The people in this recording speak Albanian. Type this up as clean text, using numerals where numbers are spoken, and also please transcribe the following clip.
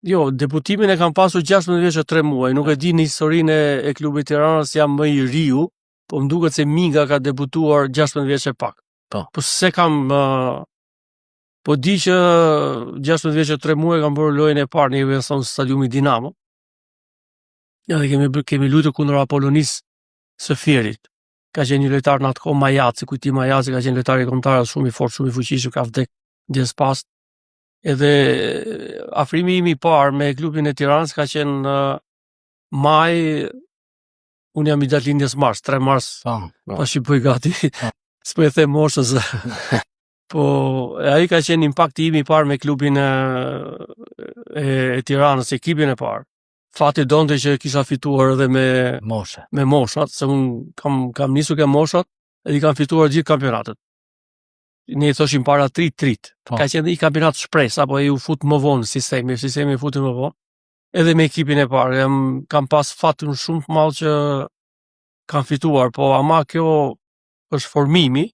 Jo, debutimin e kam pasur 16 vjeç e 3 muaj. Nuk e di në historinë e klubit Tiranës jam më i riu, po më duket se Minga ka debutuar 16 vjeç e pak. Po se kam po di që 16 vjeç e 3 muaj kam bërë lojën e parë në stadiumi Dinamo. Edhe kemi luajtur kundër Apolonis së Fierit. Ka qenë një lojtar në atë kohë Majaci, kujti Majaci ka qenë lojtar i kombëtar shumë i fortë, shumë i fuqishëm, ka vdek dies pas. Edhe afrimi im i parë me klubin e Tiranës ka qenë maj, unë jam i datëlindjes mars, 3 mars, pash i bëj gati, s'po e them moshës. Po ai ka qenë impakti im i parë me klubin e Tiranës, ekipin e parë. Fati donte që kisha fituar edhe me moshat, se unë kam nisur ke moshat, edhe i kam fituar gjithë kampionatet. Ne i thoshim para trit. Ka qenë i kampionat shpresë, apo e u fut më vonë sistemi i futi më vonë. Edhe me ekipin e parë, kam pas fatin shumë të madh që kam fituar, po ama kjo është formimi,